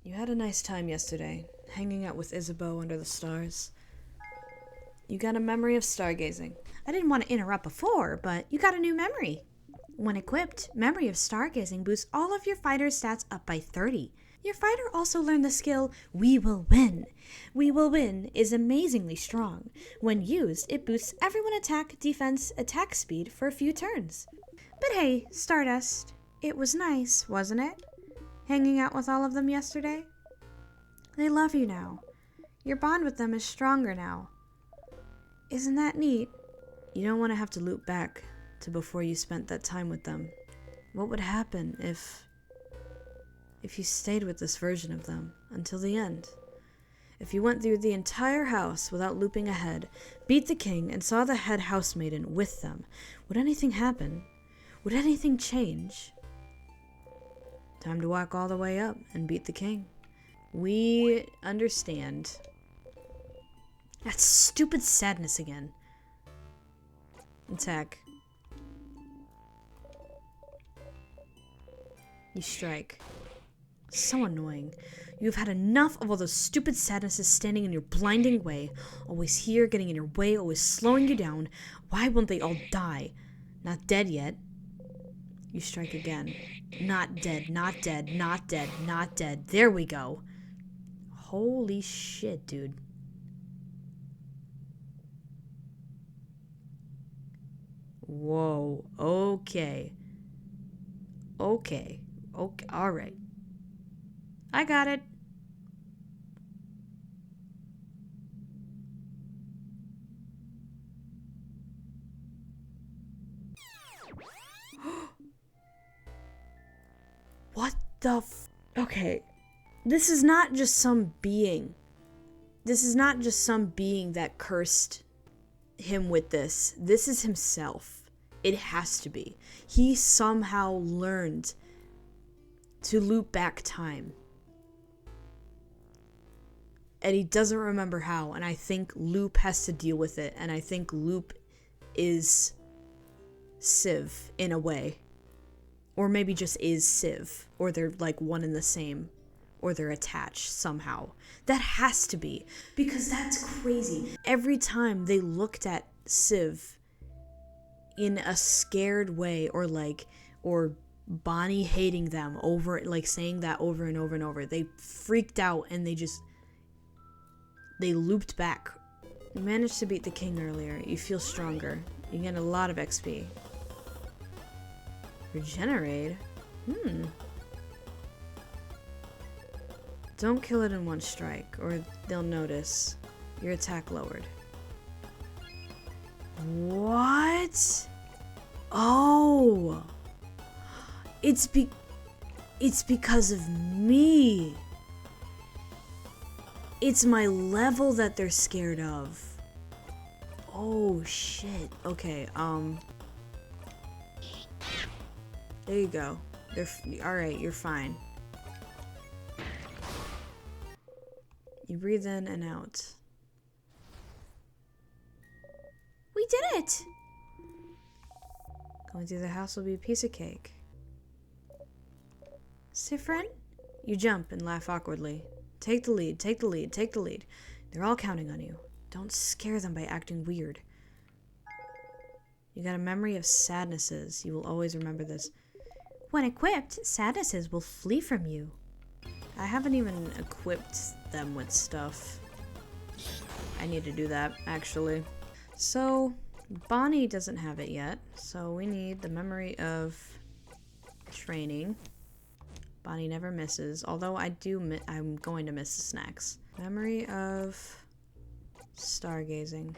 You had a nice time yesterday, hanging out with Isabeau under the stars. You got a memory of stargazing. I didn't want to interrupt before, but you got a new memory. When equipped, Memory of Stargazing boosts all of your fighter's stats up by 30. Your fighter also learned the skill, We Will Win. We Will Win is amazingly strong. When used, it boosts everyone attack, defense, attack speed for a few turns. But hey, Stardust, it was nice, wasn't it? Hanging out with all of them yesterday? They love you now. Your bond with them is stronger now. Isn't that neat? You don't want to have to loop back to before you spent that time with them. What would happen if you stayed with this version of them until the end? If you went through the entire house without looping ahead, beat the king, and saw the head housemaiden with them, would anything happen? Would anything change? Time to walk all the way up and beat the king. We understand. That stupid sadness again. Attack. You strike. So annoying. You've had enough of all those stupid sadnesses standing in your blinding way. Always here, getting in your way, always slowing you down. Why won't they all die? Not dead yet. You strike again. Not dead, not dead, not dead, not dead. There we go. Holy shit, dude. Whoa. Okay. Okay. Okay. All right. I got it. What the Okay. This is not just some being. This is not just some being that cursed him with this. This is himself. It has to be. He somehow learned to loop back time. And he doesn't remember how. And I think Loop has to deal with it. And I think Loop is Civ in a way. Or maybe just is Civ. Or they're like one and the same. Or they're attached somehow. That has to be. Because that's crazy. Every time they looked at Civ in a scared way, or Bonnie hating them over, like saying that over and over and over, they freaked out and they looped back. You managed to beat the king earlier. You feel stronger. You get a lot of XP. Regenerate? Don't kill it in one strike, or they'll notice. Your attack lowered. What? Oh! It's because of me. It's my level that they're scared of. Oh, shit. Okay, there you go. Alright, you're fine. You breathe in and out. We did it! Going through the house will be a piece of cake. Sifrin? You jump and laugh awkwardly. Take the lead, take the lead, take the lead. They're all counting on you. Don't scare them by acting weird. You got a memory of sadnesses. You will always remember this. When equipped, sadnesses will flee from you. I haven't even equipped them with stuff. I need to do that, actually. So, Bonnie doesn't have it yet, so we need the memory of training. Bonnie never misses, although I'm going to miss the snacks. Memory of stargazing.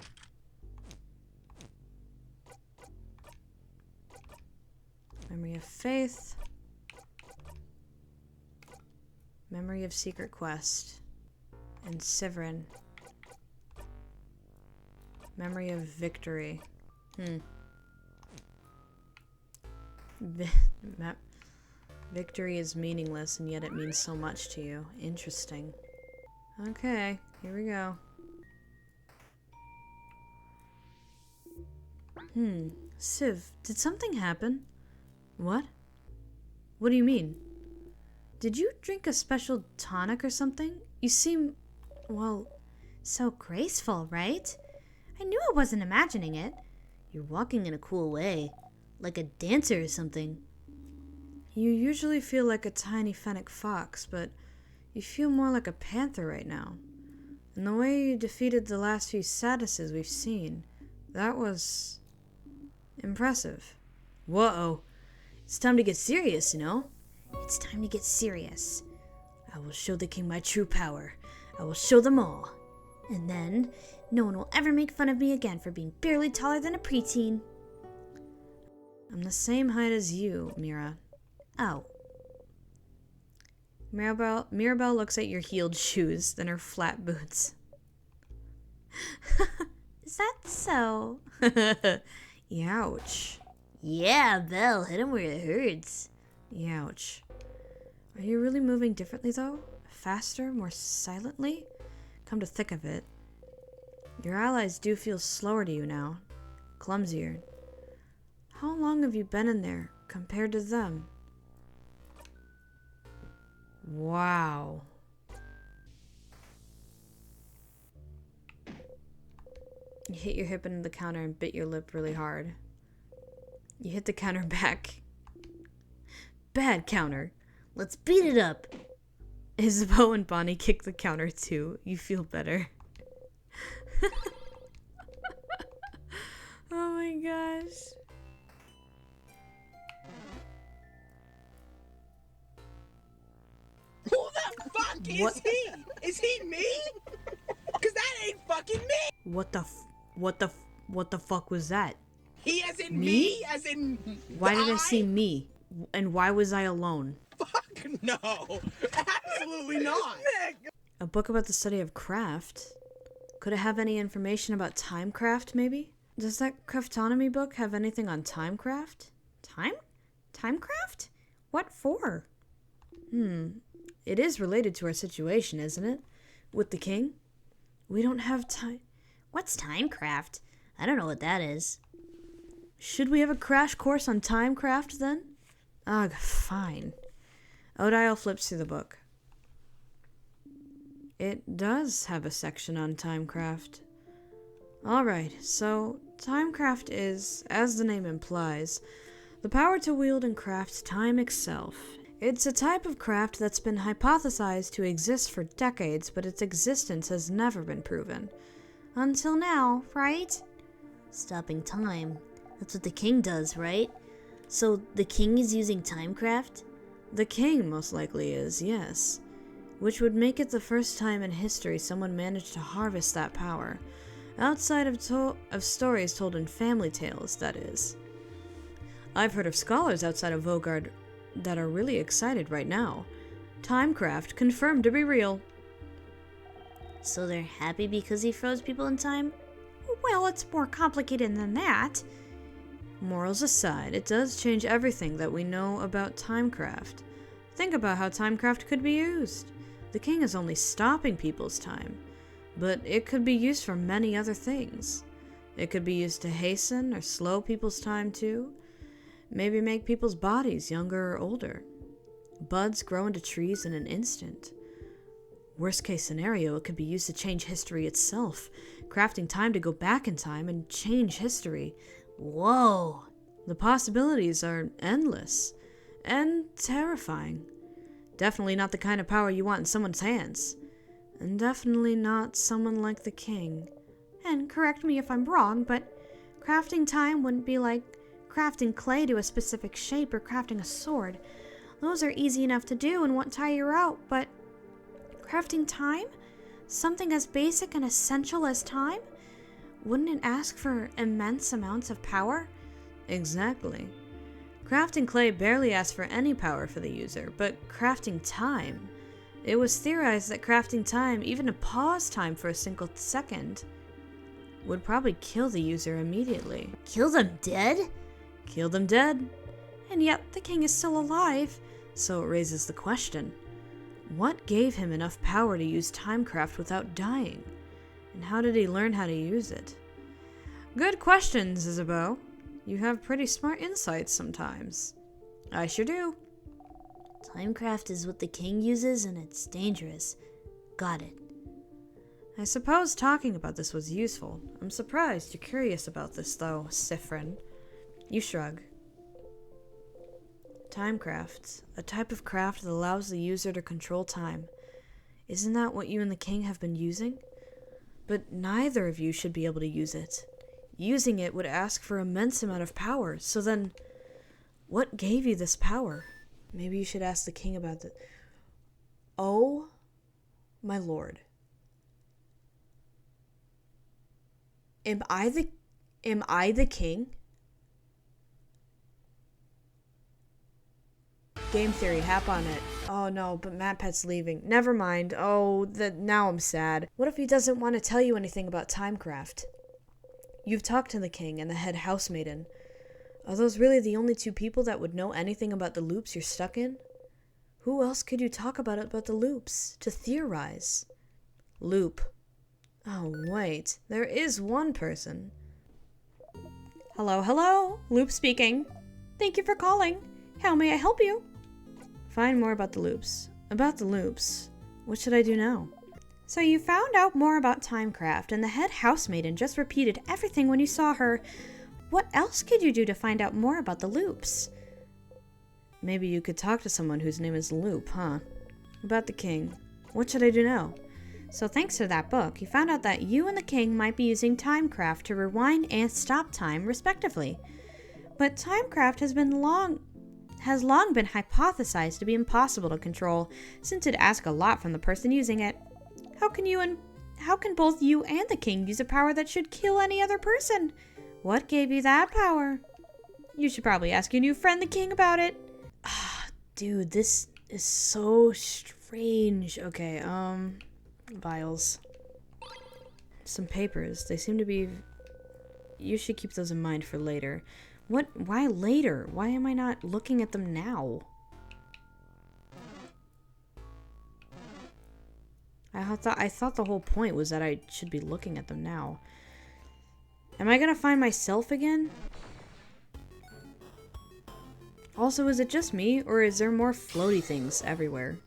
Memory of faith. Memory of secret quest. And Sivrin. Memory of victory. Victory is meaningless, and yet it means so much to you. Interesting. Okay, here we go. Civ, did something happen? What? What do you mean? Did you drink a special tonic or something? You seem, well, So graceful, right? I knew I wasn't imagining it. You're walking in a cool way, like a dancer or something. you usually feel like a tiny fennec fox, but you feel more like a panther right now. And the way you defeated the last few Saduses we've seen, that was impressive. Whoa, it's time to get serious, you know? It's time to get serious. I will show the king my true power. I will show them all. And then, no one will ever make fun of me again for being barely taller than a preteen. I'm the same height as you, Mira. Oh, Mirabelle looks at your heeled shoes, then her flat boots. is that so? Youch. Yeah, Belle, hit him where it hurts. Youch. Are you really moving differently, though? Faster? More silently? Come to think of it, your allies do feel slower to you now. Clumsier. How long have you been in there compared to them? Wow. You hit your hip into the counter and bit your lip really hard. You hit the counter back. Bad counter. Let's beat it up. Isabeau and Bonnie kick the counter too. You feel better. Oh my gosh. Who the fuck What? is he? Is he me? Cause that ain't fucking me. What the fuck was that? He as in Me? me, as in Why did I see me? And why was I alone? Fuck no. Absolutely not. A book about the study of craft? Could it have any information about timecraft, maybe? Does that craftonomy book have anything on timecraft? Timecraft? What for? It is related to our situation, isn't it? With the king? We don't have time. What's timecraft? I don't know what that is. Should we have a crash course on timecraft then? Ugh, fine. Odile flips through the book. It does have a section on timecraft. Alright, so timecraft is, as the name implies, the power to wield and craft time itself. It's a type of craft that's been hypothesized to exist for decades, but its existence has never been proven. Until now, right? Stopping time. That's what the king does, right? So the king is using timecraft? The king most likely is, yes. Which would make it the first time in history someone managed to harvest that power. Outside of stories told in family tales, that is. I've heard of scholars outside of Vogard that are really excited right now. Timecraft confirmed to be real. So they're happy because he froze people in time? Well, it's more complicated than that. Morals aside, it does change everything that we know about timecraft. Think about how timecraft could be used. The king is only stopping people's time, but it could be used for many other things. It could be used to hasten or slow people's time too. Maybe make people's bodies younger or older. Buds grow into trees in an instant. Worst case scenario, it could be used to change history itself, crafting time to go back in time and change history. Whoa! The possibilities are endless and terrifying. Definitely not the kind of power you want in someone's hands. And definitely not someone like the king. And correct me if I'm wrong, but crafting time wouldn't be like crafting clay to a specific shape or crafting a sword. Those are easy enough to do and won't tire you out, but crafting time? Something as basic and essential as time? Wouldn't it ask for immense amounts of power? Exactly. Crafting clay barely asks for any power for the user, but crafting time. It was theorized that crafting time, even to pause time for a single second, would probably kill the user immediately. Kill them dead? Kill them dead. And yet the king is still alive. So it raises the question, what gave him enough power to use timecraft without dying? And how did he learn how to use it? Good questions, Isabeau. You have pretty smart insights sometimes. I sure do. Timecraft is what the king uses and it's dangerous. Got it. I suppose talking about this was useful. I'm surprised you're curious about this, though, Sifrin. You shrug. Timecraft. A type of craft that allows the user to control time. Isn't that what you and the king have been using? But neither of you should be able to use it. Using it would ask for immense amount of power, so then what gave you this power? Maybe you should ask the king about it. Oh, my lord. Am I the king? Game theory, hop on it. Oh no, but MatPet's leaving. Never mind. Oh, now I'm sad. What if he doesn't want to tell you anything about Timecraft? You've talked to the king and the head housemaiden. Are those really the only two people that would know anything about the loops you're stuck in? Who else could you talk about the loops? To theorize? Loop. Oh, wait. There is one person. Hello. Loop speaking. Thank you for calling. How may I help you? Find more about the loops. About the loops. What should I do now? So you found out more about Timecraft, and the head housemaiden just repeated everything when you saw her. What else could you do to find out more about the loops? Maybe you could talk to someone whose name is Loop, huh? About the king. What should I do now? So thanks to that book, you found out that you and the king might be using Timecraft to rewind and stop time, respectively. But Timecraft has long been hypothesized to be impossible to control, since it asks a lot from the person using it. How can both you and the king use a power that should kill any other person? What gave you that power? You should probably ask your new friend the king about it. Dude, this is so strange. Okay, vials. Some papers. They seem to be... You should keep those in mind for later. What? Why later? Why am I not looking at them now? I thought the whole point was that I should be looking at them now. Am I gonna find myself again? Also, is it just me, or is there more floaty things everywhere?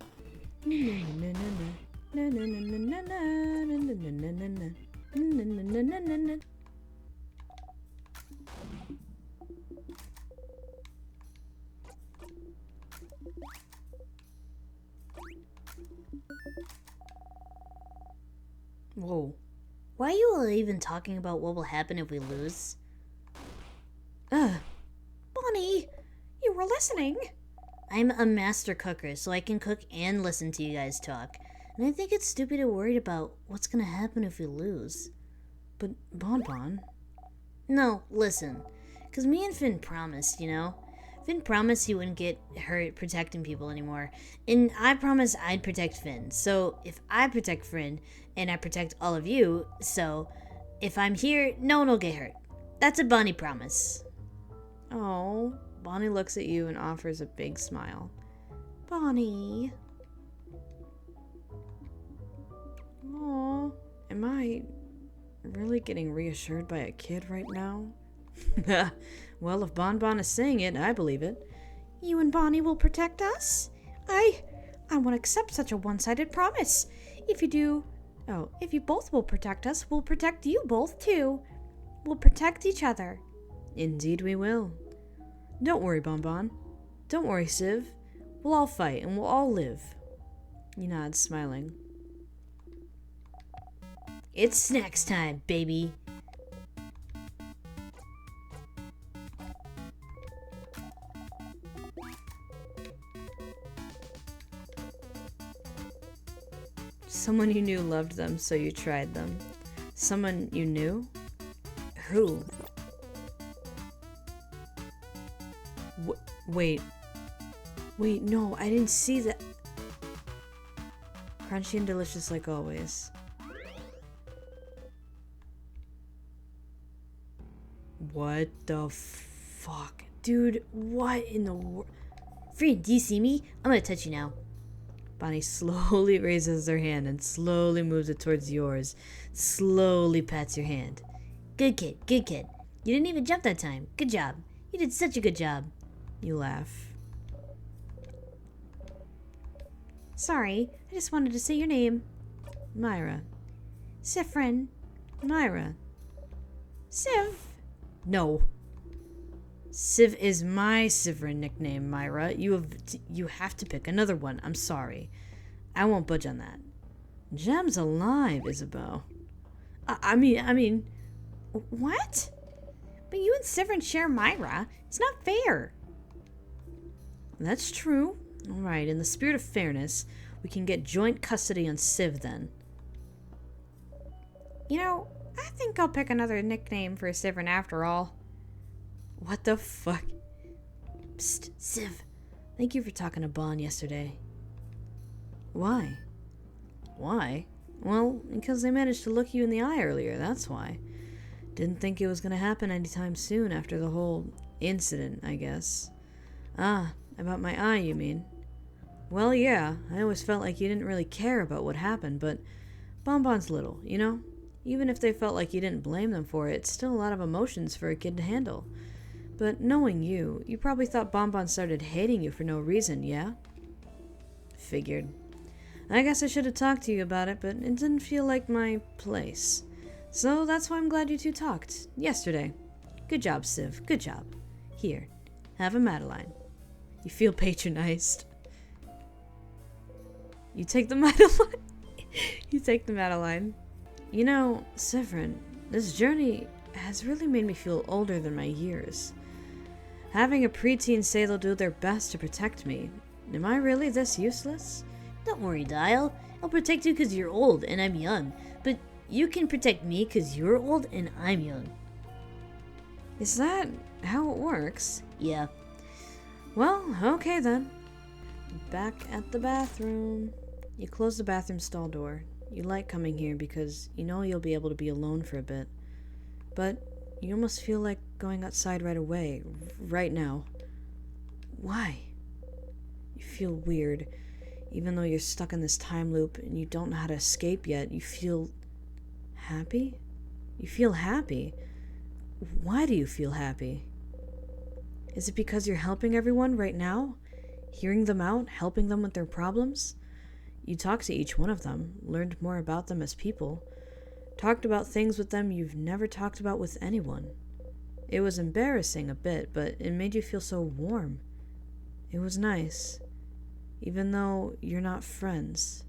Whoa. Why are you all even talking about what will happen if we lose? Bonnie, you were listening. I'm a master cooker, so I can cook and listen to you guys talk. And I think it's stupid to worry about what's gonna happen if we lose. But Bonbon... No, listen. Because me and Finn promised, you know? Finn promised he wouldn't get hurt protecting people anymore. And I promised I'd protect Finn. So if I protect Finn, and I protect all of you, so if I'm here, no one will get hurt. That's a Bonnie promise. Oh, Bonnie looks at you and offers a big smile. Bonnie. Oh, am I really getting reassured by a kid right now? Well, if Bonbon is saying it, I believe it. You and Bonnie will protect us? I won't accept such a one-sided promise. If you both will protect us, we'll protect you both too. We'll protect each other. Indeed we will. Don't worry, Bonbon. Don't worry, Civ. We'll all fight and we'll all live. He nods, smiling. It's snacks time, baby. Someone you knew loved them, so you tried them. Someone you knew? Who? Wait, no, I didn't see that. Crunchy and delicious like always. What the fuck? Dude, what in the world? Friend, do you see me? I'm gonna touch you now. Bonnie slowly raises her hand and slowly moves it towards yours. Slowly pats your hand. Good kid, good kid. You didn't even jump that time. Good job. You did such a good job. You laugh. Sorry, I just wanted to say your name. Myra. Sifrin. Myra. Siv. No. Civ is my Sivrin nickname, Myra. You have to pick another one. I'm sorry. I won't budge on that. Gem's alive, Isabeau. I mean... What? But you and Sifrin share Myra. It's not fair. That's true. Alright, in the spirit of fairness, we can get joint custody on Civ then. You know, I think I'll pick another nickname for Sifrin after all. What the fuck? Psst, Civ. Thank you for talking to Bon yesterday. Why? Why? Well, because they managed to look you in the eye earlier, that's why. Didn't think it was gonna happen anytime soon after the whole incident, I guess. Ah, about my eye, you mean? Well, yeah, I always felt like you didn't really care about what happened, but Bonbon's little, you know? Even if they felt like you didn't blame them for it, it's still a lot of emotions for a kid to handle. But knowing you probably thought Bonbon started hating you for no reason, yeah? Figured. I guess I should have talked to you about it, but it didn't feel like my place. So that's why I'm glad you two talked yesterday. Good job, Civ. Good job. Here, have a Madeline. You feel patronized. You take the Madeline. You take the Madeline. You know, Severin, this journey has really made me feel older than my years. Having a preteen say they'll do their best to protect me. Am I really this useless? Don't worry, Dial. I'll protect you because you're old and I'm young. But you can protect me because you're old and I'm young. Is that how it works? Yeah. Well, okay then. Back at the bathroom. You close the bathroom stall door. You like coming here because you know you'll be able to be alone for a bit. But you almost feel like going outside right away, right now. Why? You feel weird. Even though you're stuck in this time loop and you don't know how to escape yet, you feel happy? You feel happy? Why do you feel happy? Is it because you're helping everyone right now? Hearing them out, helping them with their problems? You talked to each one of them, learned more about them as people, talked about things with them you've never talked about with anyone. It was embarrassing a bit, but it made you feel so warm. It was nice. Even though you're not friends.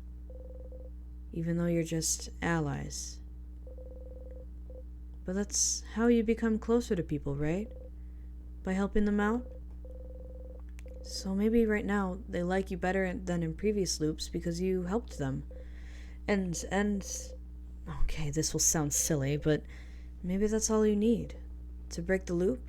Even though you're just allies. But that's how you become closer to people, right? By helping them out? So maybe right now they like you better than in previous loops because you helped them. And okay, this will sound silly, but maybe that's all you need to break the loop.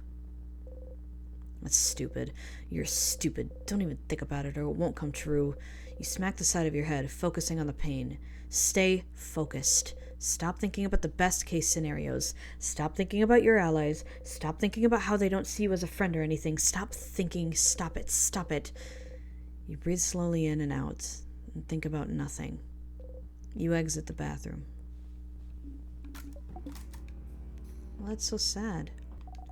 That's stupid. You're stupid. Don't even think about it or it won't come true. You smack the side of your head, focusing on the pain. Stay focused. Stop thinking about the best case scenarios. Stop thinking about your allies. Stop thinking about how they don't see you as a friend or anything. Stop thinking. Stop it. Stop it. You breathe slowly in and out and think about nothing. You exit the bathroom. Well, that's so sad.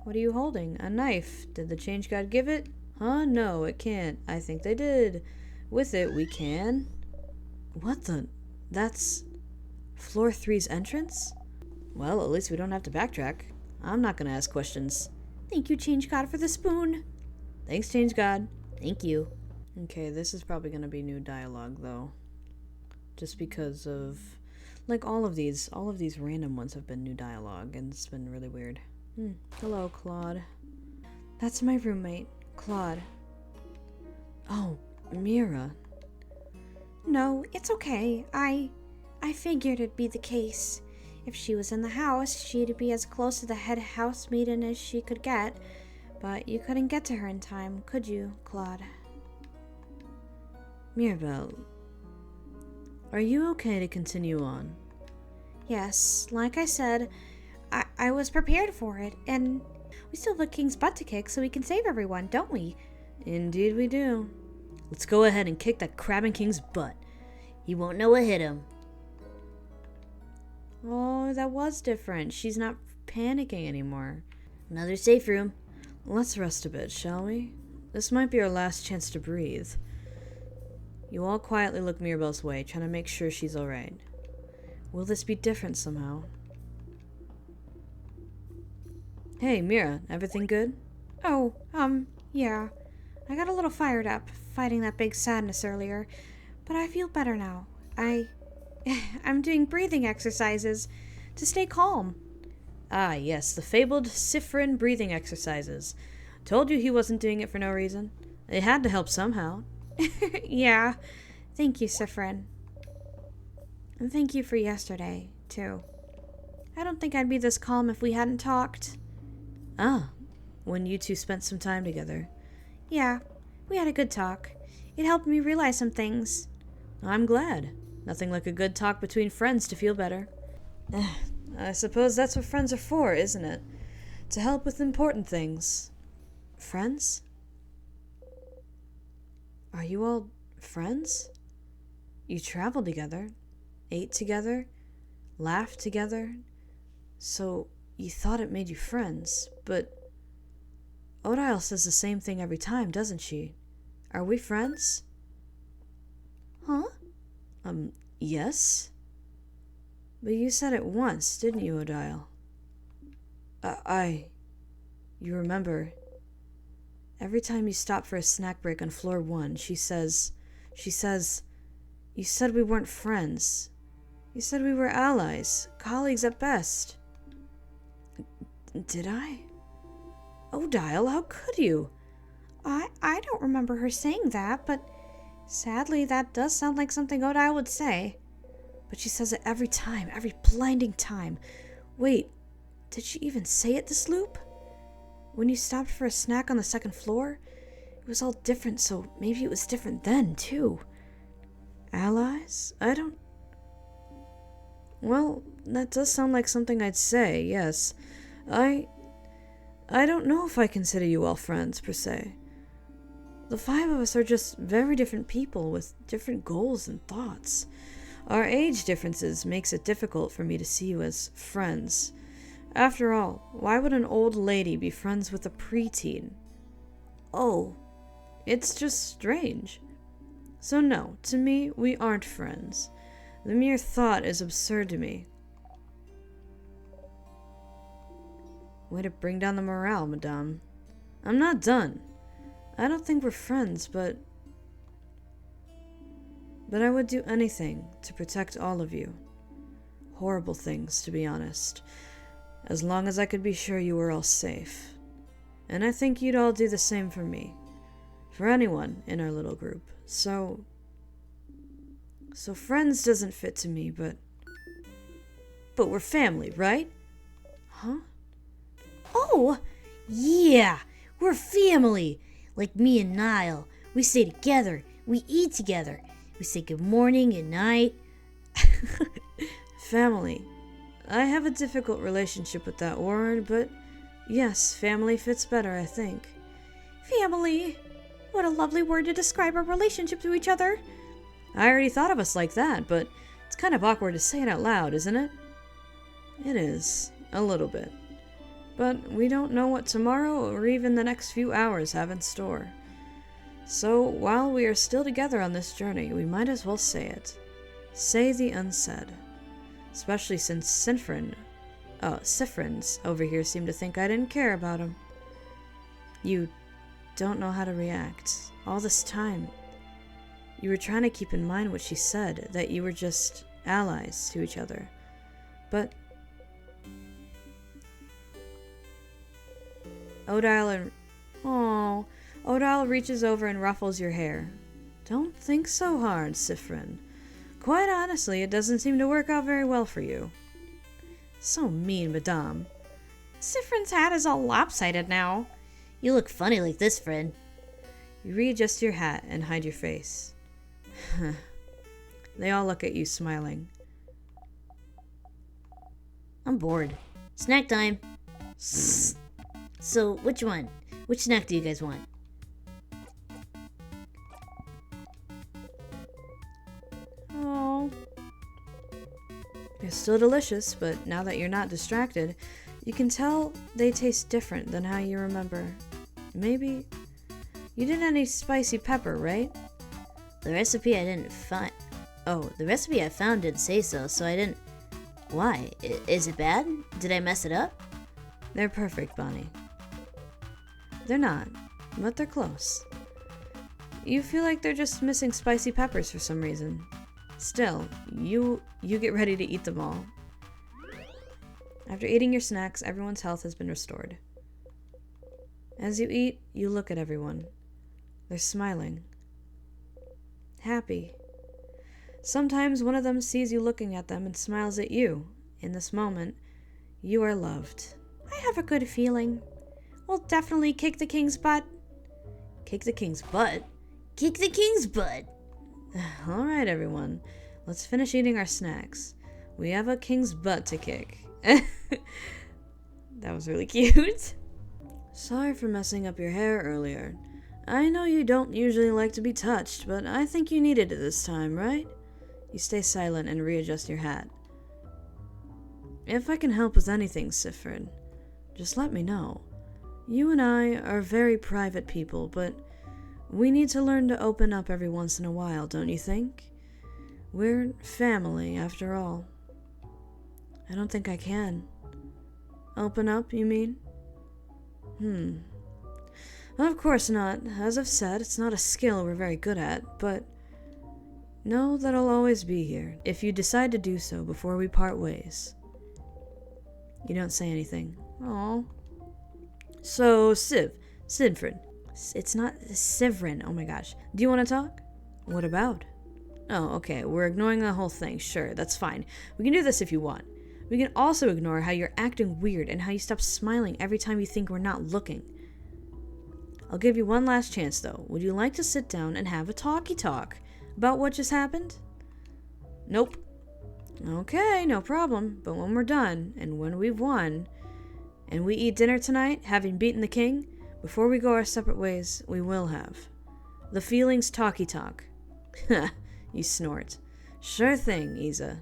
What are you holding? A knife. Did the change god give it? Huh? No, it can't. I think they did. With it, we can. What the? That's floor 3's entrance? Well, at least we don't have to backtrack. I'm not gonna ask questions. Thank you, change god, for the spoon. Thanks, change god. Thank you. Okay, this is probably gonna be new dialogue, though. Just because of... like, all of these random ones have been new dialogue, and it's been really weird. Hello, Claude. That's my roommate, Claude. Oh, Mira. No, it's okay. I figured it'd be the case. If she was in the house, she'd be as close to the head housemaiden as she could get. But you couldn't get to her in time, could you, Claude? Mirabelle, are you okay to continue on? Yes, like I said, I was prepared for it, and we still have a king's butt to kick so we can save everyone, don't we? Indeed we do. Let's go ahead and kick that crabbing king's butt. He won't know what hit him. Oh, that was different. She's not panicking anymore. Another safe room. Let's rest a bit, shall we? This might be our last chance to breathe. You all quietly look Mirabelle's way, trying to make sure she's alright. Will this be different somehow? Hey, Mira, everything good? Oh, yeah. I got a little fired up fighting that big sadness earlier, but I feel better now. I'm doing breathing exercises to stay calm. Ah, yes, the fabled Siffrin breathing exercises. Told you he wasn't doing it for no reason. It had to help somehow. Yeah. Thank you, Siffrin. And thank you for yesterday, too. I don't think I'd be this calm if we hadn't talked. Ah, when you two spent some time together. Yeah, we had a good talk. It helped me realize some things. I'm glad. Nothing like a good talk between friends to feel better. I suppose that's what friends are for, isn't it? To help with important things. Friends? Are you all friends? You traveled together, ate together, laughed together, so you thought it made you friends, but Odile says the same thing every time, doesn't she? Are we friends? Huh? Yes? But you said it once, didn't you, Odile? You remember, every time you stop for a snack break on floor 1, she says, you said we weren't friends. You said we were allies, colleagues at best. Did I? Odile, how could you? I don't remember her saying that, but sadly that does sound like something Odile would say. But she says it every time, every blinding time. Wait, did she even say it this loop? When you stopped for a snack on the 2nd floor, it was all different, so maybe it was different then, too. Allies? Well, that does sound like something I'd say, yes. I don't know if I consider you all friends, per se. The 5 of us are just very different people with different goals and thoughts. Our age differences makes it difficult for me to see you as friends. After all, why would an old lady be friends with a preteen? Oh, it's just strange. So no, to me, we aren't friends. The mere thought is absurd to me. Way to bring down the morale, madame. I'm not done. I don't think we're friends, but I would do anything to protect all of you. Horrible things, to be honest. As long as I could be sure you were all safe. And I think you'd all do the same for me. For anyone in our little group. So friends doesn't fit to me, but we're family, right? Huh? Oh, yeah, we're family. Like me and Niall. We stay together. We eat together. We say good morning and night. Family. I have a difficult relationship with that word, but yes, family fits better, I think. Family. What a lovely word to describe our relationship to each other. I already thought of us like that, but it's kind of awkward to say it out loud, isn't it? It is, a little bit. But we don't know what tomorrow or even the next few hours have in store. So while we are still together on this journey, we might as well say it. Say the unsaid. Especially since Siffrins over here seem to think I didn't care about him. You don't know how to react. All this time, you were trying to keep in mind what she said, that you were just allies to each other. But Odile reaches over and ruffles your hair. Don't think so hard, Siffrin. Quite honestly, it doesn't seem to work out very well for you. So mean, madame. Siffrin's hat is all lopsided now. You look funny like this, friend. You readjust your hat and hide your face. They all look at you, smiling. I'm bored. Snack time. So, which one? Which snack do you guys want? Oh. They're still delicious, but now that you're not distracted, you can tell they taste different than how you remember. Maybe you didn't any spicy pepper, right? The recipe I didn't find... Oh, the recipe I found didn't say so, so I didn't... Why? Is it bad? Did I mess it up? They're perfect, Bonnie. They're not, but they're close. You feel like they're just missing spicy peppers for some reason. Still, you get ready to eat them all. After eating your snacks, everyone's health has been restored. As you eat, you look at everyone. They're smiling. Happy. Sometimes one of them sees you looking at them and smiles at you. In this moment, you are loved. I have a good feeling. We'll definitely kick the king's butt. Kick the king's butt? Kick the king's butt! Alright, everyone. Let's finish eating our snacks. We have a king's butt to kick. That was really cute. Sorry for messing up your hair earlier. I know you don't usually like to be touched, but I think you needed it this time, right? You stay silent and readjust your hat. If I can help with anything, Sifrin, just let me know. You and I are very private people, but we need to learn to open up every once in a while, don't you think? We're family, after all. I don't think I can. Open up, you mean? Of course not. As I've said, it's not a skill we're very good at, but know that I'll always be here if you decide to do so before we part ways. You don't say anything. Aw. So, Sivrin. It's not Sivrin, oh my gosh. Do you want to talk? What about? Oh, okay, we're ignoring the whole thing. Sure, that's fine. We can do this if you want. We can also ignore how you're acting weird and how you stop smiling every time you think we're not looking. I'll give you one last chance, though. Would you like to sit down and have a talkie talk about what just happened? Nope. Okay, no problem. But when we're done, and when we've won, and we eat dinner tonight, having beaten the king, before we go our separate ways, we will have the feelings talkie talk. You snort. Sure thing, Isa.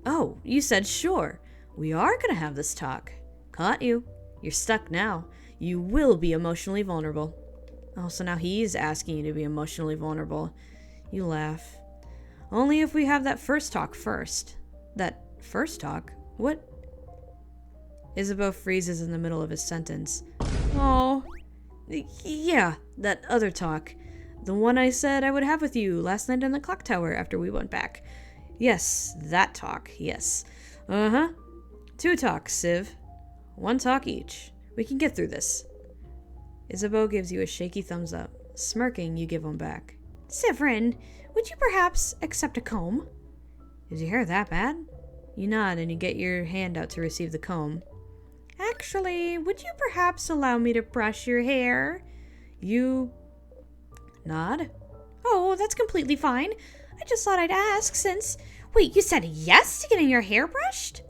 Oh, you said sure. We are gonna have this talk. Caught you. You're stuck now. You will be emotionally vulnerable. Oh, so now he's asking you to be emotionally vulnerable. You laugh. Only if we have that first talk first. That first talk? What? Isabeau freezes in the middle of his sentence. Oh, yeah, that other talk. The one I said I would have with you last night in the clock tower after we went back. Yes, that talk, yes. Uh-huh. 2 talks, Siv. 1 talk each. We can get through this. Isabeau gives you a shaky thumbs up. Smirking, you give him back. Sivrin, would you perhaps accept a comb? Is your hair that bad? You nod and you get your hand out to receive the comb. Actually, would you perhaps allow me to brush your hair? You nod? Oh, that's completely fine. I just thought I'd ask since... Wait, you said yes to getting your hair brushed?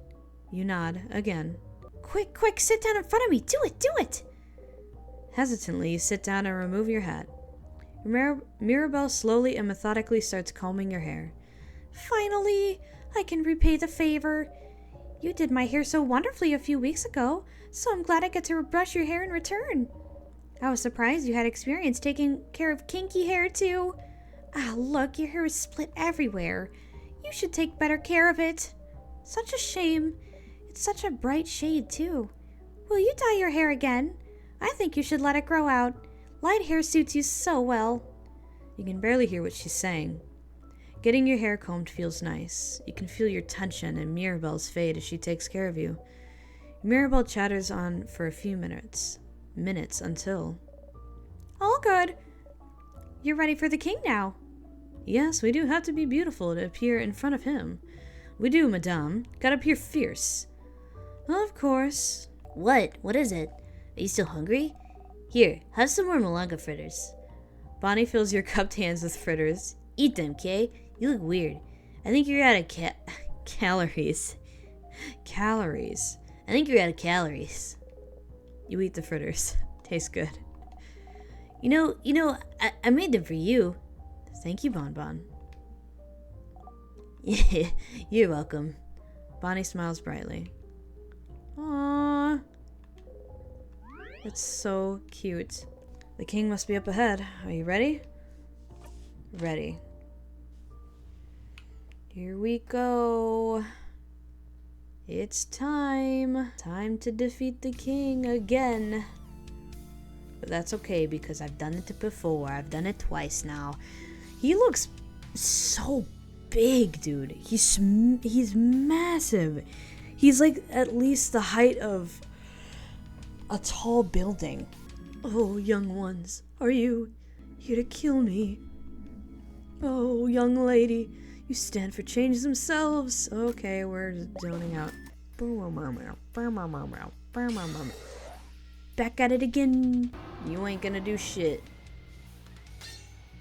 You nod again. Quick, sit down in front of me. Do it. Hesitantly, you sit down and remove your hat. Mirabelle slowly and methodically starts combing your hair. Finally, I can repay the favor. You did my hair so wonderfully a few weeks ago, so I'm glad I get to brush your hair in return. I was surprised you had experience taking care of kinky hair, too. Ah, look, your hair is split everywhere. You should take better care of it. Such a shame. It's such a bright shade, too. Will you dye your hair again? I think you should let it grow out. Light hair suits you so well. You can barely hear what she's saying. Getting your hair combed feels nice. You can feel your tension and Mirabelle's fade as she takes care of you. Mirabelle chatters on for a few minutes. Minutes until... All good. You're ready for the king now. Yes, we do have to be beautiful to appear in front of him. We do, madame. Gotta appear fierce. Of course. What? What is it? Are you still hungry? Here, have some more malanga fritters. Bonnie fills your cupped hands with fritters. Eat them, Kay. You look weird. I think you're out of calories. Calories. I think you're out of calories. You eat the fritters. Tastes good. You know, I made them for you. Thank you, Bonbon. You're welcome. Bonnie smiles brightly. Aww. That's so cute. The king must be up ahead. Are you ready? Ready. Here we go. It's time. Time to defeat the king again. But that's okay because I've done it before. I've done it twice now. He looks so big, dude. He's massive. He's like at least the height of a tall building. Oh, young ones, are you here to kill me? Oh, young lady, you stand for change themselves. Okay, we're zoning out. Back at it again. You ain't gonna do shit.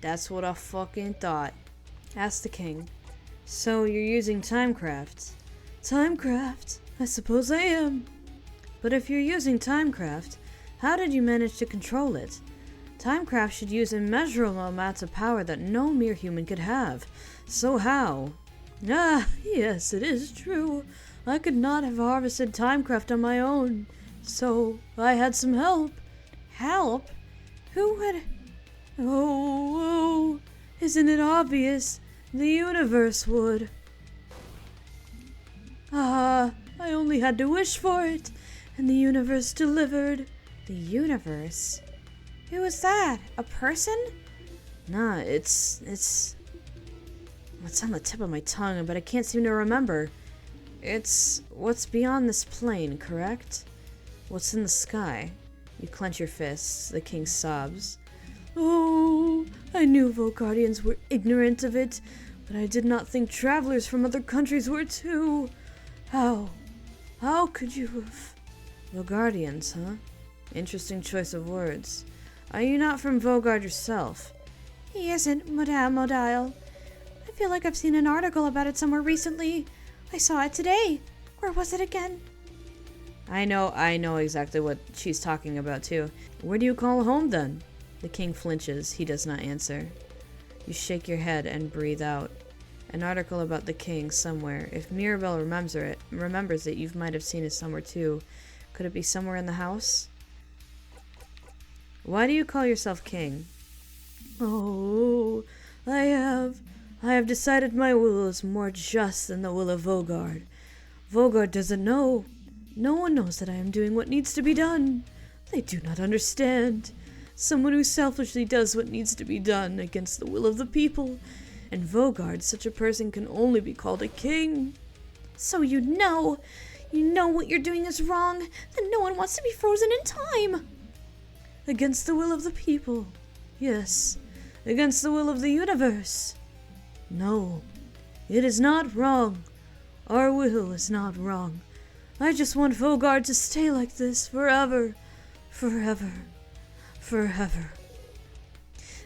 That's what I fucking thought. Asked the king. So you're using Timecraft? Timecraft? I suppose I am. But if you're using Timecraft, how did you manage to control it? Timecraft should use immeasurable amounts of power that no mere human could have. So how? Ah, yes, it is true. I could not have harvested Timecraft on my own. So I had some help. Help? Who would... Oh, isn't it obvious? The universe would. Ah, I only had to wish for it, and the universe delivered. The universe? Who is that? A person? Nah, it's on the tip of my tongue, but I can't seem to remember. It's what's beyond this plane, correct? What's in the sky? You clench your fists. The king sobs. Oh, I knew Volgardians were ignorant of it, but I did not think travelers from other countries were too. How could you have... Volgardians, huh? Interesting choice of words. Are you not from Vogard yourself? He isn't, Madame Odile. I feel like I've seen an article about it somewhere recently. I saw it today. Where was it again? I know exactly what she's talking about too. Where do you call home then? The king flinches. He does not answer. You shake your head and breathe out. An article about the king somewhere. If Mirabelle remembers it, you might have seen it somewhere too. Could it be somewhere in the house? Why do you call yourself king? Oh, I have decided my will is more just than the will of Vogard. Vogard doesn't know. No one knows that I am doing what needs to be done. They do not understand. Someone who selfishly does what needs to be done against the will of the people. And Vogard, such a person can only be called a king. So you know what you're doing is wrong, that no one wants to be frozen in time. Against the will of the people. Yes, against the will of the universe. No, it is not wrong. Our will is not wrong. I just want Vogard to stay like this forever. Forever. Forever.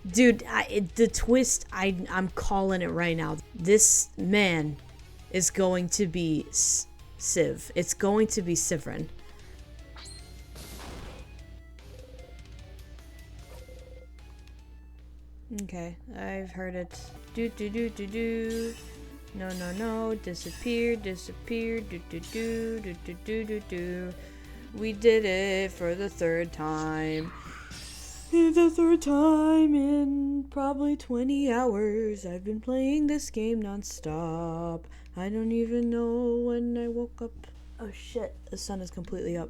Dude, the twist, I'm calling it right now. This man is going to be Civ. It's going to be Civrin. Okay, I've heard it. Do. No. Disappear. Do. We did it for the third time. The third time in probably 20 hours. I've been playing this game non-stop. I don't even know when I woke up. Oh shit, the sun is completely up.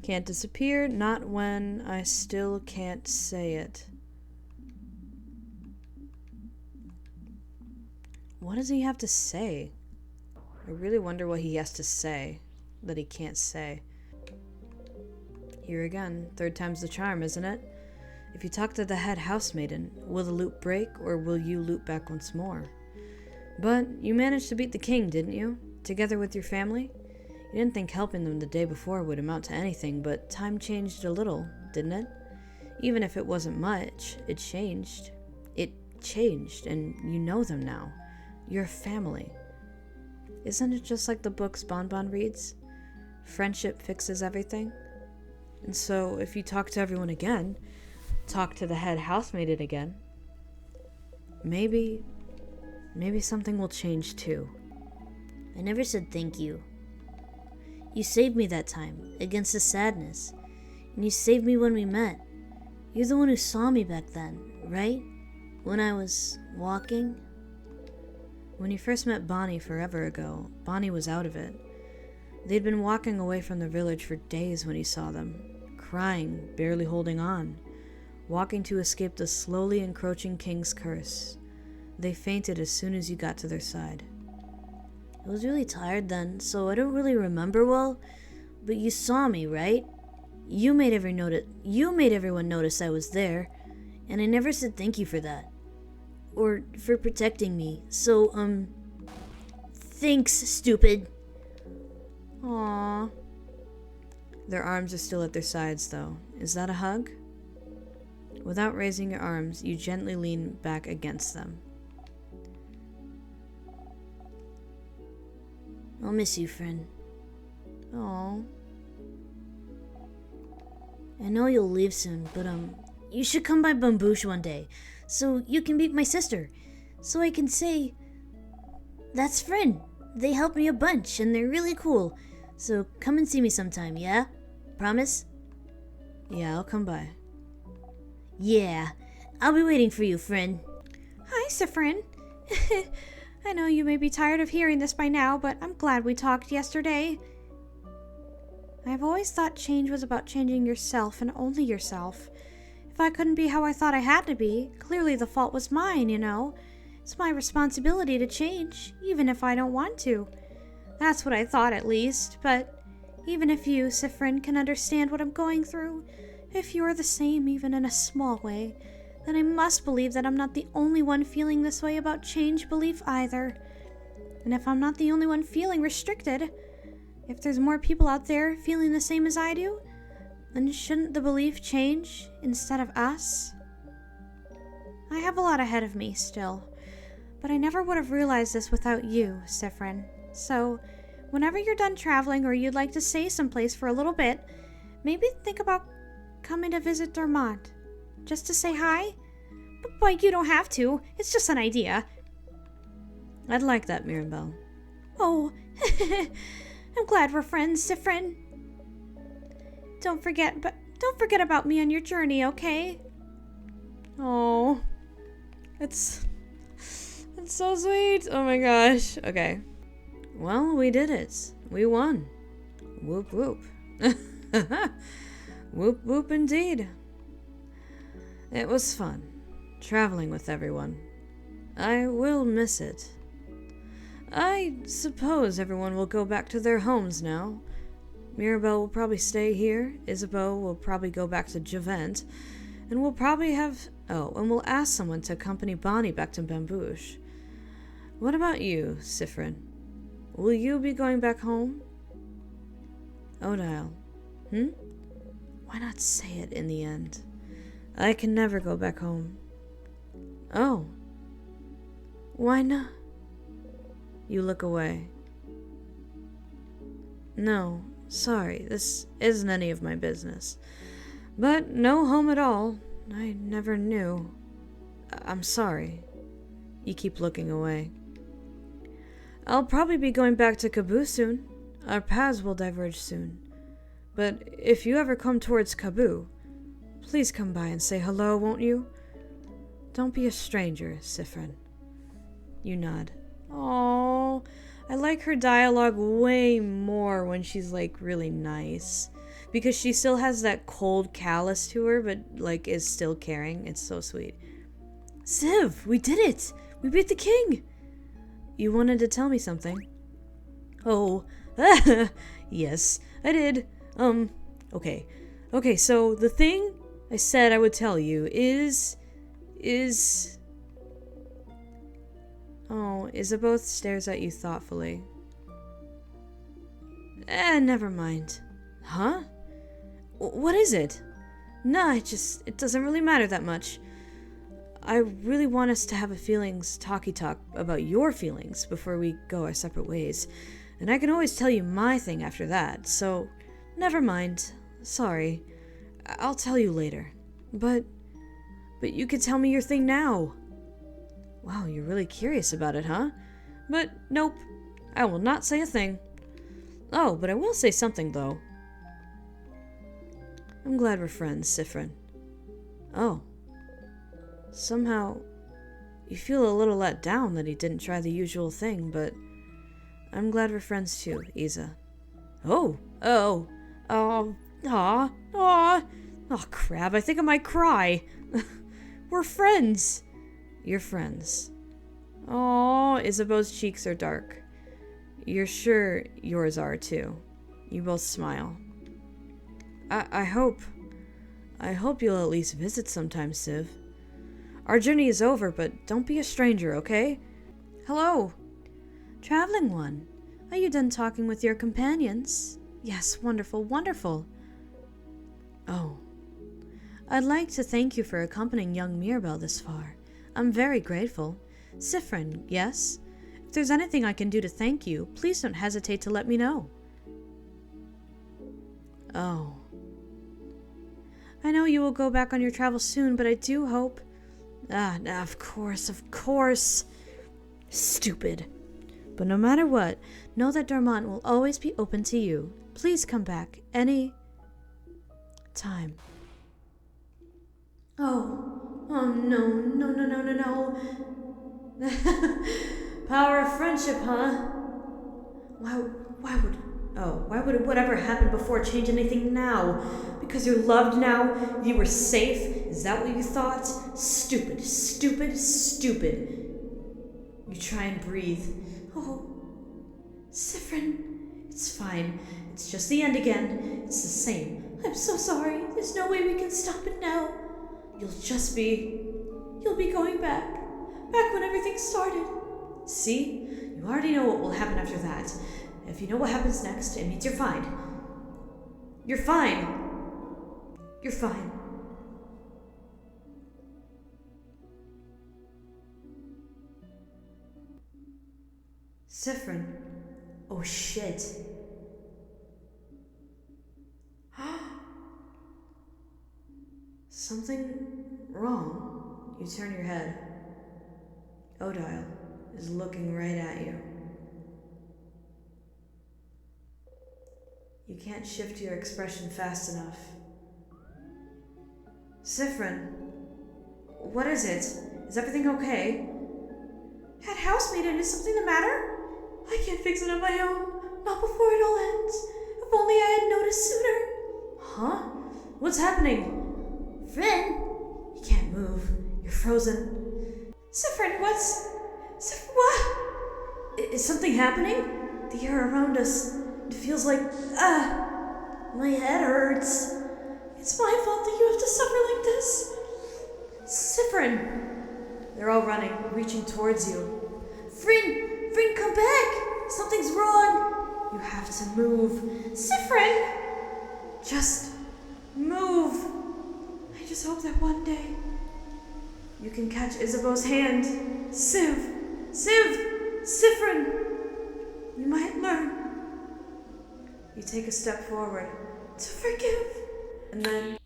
Can't disappear, not when I still can't say it. What does he have to say? I really wonder what he has to say that he can't say. Here again, third time's the charm, isn't it? If you talk to the head housemaiden, will the loop break or will you loop back once more? But you managed to beat the king, didn't you? Together with your family? You didn't think helping them the day before would amount to anything, but time changed a little, didn't it? Even if it wasn't much, it changed. It changed, and you know them now. You're family. Isn't it just like the books Bonbon reads? Friendship fixes everything? And so, if you talk to everyone again, talk to the head housemaiden again, maybe something will change too. I never said thank you. You saved me that time, against the sadness. And you saved me when we met. You're the one who saw me back then, right? When I was walking? When you first met Bonnie forever ago, Bonnie was out of it. They'd been walking away from the village for days when he saw them, crying, barely holding on, walking to escape the slowly encroaching king's curse. They fainted as soon as you got to their side. I was really tired then, so I don't really remember well, but you saw me, right? You made everyone notice I was there, and I never said thank you for that. Or for protecting me. So, thanks, stupid. Aww. Their arms are still at their sides, though. Is that a hug? Without raising your arms, you gently lean back against them. I'll miss you, friend. Aww. I know you'll leave soon, but, you should come by Bamboosh one day, so you can meet my sister, so I can say, that's friend. They helped me a bunch, and they're really cool, so come and see me sometime, yeah? Promise? Yeah, I'll come by. Yeah, I'll be waiting for you, friend. Hi, Sifrin. I know you may be tired of hearing this by now, but I'm glad we talked yesterday. I've always thought change was about changing yourself and only yourself. If I couldn't be how I thought I had to be, clearly the fault was mine, you know. It's my responsibility to change, even if I don't want to. That's what I thought at least, but even if you, Sifrin, can understand what I'm going through, if you're the same even in a small way, then I must believe that I'm not the only one feeling this way about change belief either. And if I'm not the only one feeling restricted, if there's more people out there feeling the same as I do, then shouldn't the belief change instead of us? I have a lot ahead of me still, but I never would have realized this without you, Sifrin. So, whenever you're done traveling or you'd like to stay someplace for a little bit, maybe think about coming to visit Dermont. Just to say hi? But you don't have to. It's just an idea. I'd like that, Mirabelle. Oh, I'm glad we're friends, Sifrin. Don't forget about me on your journey, okay? Oh, it's so sweet. Oh my gosh. Okay. Well, we did it. We won. Whoop whoop. Whoop whoop indeed. It was fun, traveling with everyone. I will miss it. I suppose everyone will go back to their homes now. Mirabelle will probably stay here, Isabeau will probably go back to Javent, and we'll probably and we'll ask someone to accompany Bonnie back to Bambouche. What about you, Sifrin? Will you be going back home? Odile. Why not say it in the end? I can never go back home. Oh. Why not? You look away. No, sorry, this isn't any of my business. But no home at all. I never knew. I'm sorry. You keep looking away. I'll probably be going back to Kaboo soon. Our paths will diverge soon. But if you ever come towards Kaboo, please come by and say hello, won't you? Don't be a stranger, Sifrin. You nod. Oh, I like her dialogue way more when she's like really nice. Because she still has that cold callous to her, but like is still caring. It's so sweet. Siv, we did it! We beat the king! You wanted to tell me something? Oh, yes, I did. Okay. Okay, so the thing I said I would tell you is... Oh, Isabeau stares at you thoughtfully. Never mind. Huh? What is it? Nah, it doesn't really matter that much. I really want us to have a feelings talk about your feelings before we go our separate ways. And I can always tell you my thing after that, so never mind. Sorry. I'll tell you later. But you could tell me your thing now. Wow, you're really curious about it, huh? But nope. I will not say a thing. Oh, but I will say something, though. I'm glad we're friends, Sifrin. Oh. Somehow, you feel a little let down that he didn't try the usual thing, but I'm glad we're friends too, Isa. Oh, crap, I think I might cry. We're friends. You're friends. Oh, Isabeau's cheeks are dark. You're sure yours are too. You both smile. I hope you'll at least visit sometime, Civ. Our journey is over, but don't be a stranger, okay? Hello. Traveling one, are you done talking with your companions? Yes, wonderful, wonderful. Oh, I'd like to thank you for accompanying young Mirabelle this far. I'm very grateful. Siffrin, yes? If there's anything I can do to thank you, please don't hesitate to let me know. Oh. I know you will go back on your travels soon, but I do hope... Of course. Stupid. But no matter what, know that Dormont will always be open to you. Please come back any time. Oh no. Power of friendship, huh? Why would whatever happened before change anything now? Because you're loved now? You were safe? Is that what you thought? Stupid. You try and breathe. Oh, Siffrin. It's fine. It's just the end again. It's the same. I'm so sorry. There's no way we can stop it now. You'll be going back. Back when everything started. See? You already know what will happen after that. If you know what happens next, it means you're fine. You're fine. Siffrin. Oh shit. Something wrong. You turn your head. Odile is looking right at you. You can't shift your expression fast enough. Siffrin, what is it? Is everything okay? Head housemaid, is something the matter? I can't fix it on my own. Not before it all ends. If only I had noticed sooner. Huh? What's happening? Friend? You can't move. You're frozen. Siffrin, what? Is something happening? The air around us, it feels like, my head hurts. It's my fault that you have to suffer like this. Siffrin! They're all running, reaching towards you. Friend, come back! Something's wrong! You have to move. Siffrin! Just move. I just hope that one day you can catch Isabeau's hand. Siffrin! You might learn. You take a step forward to forgive. And then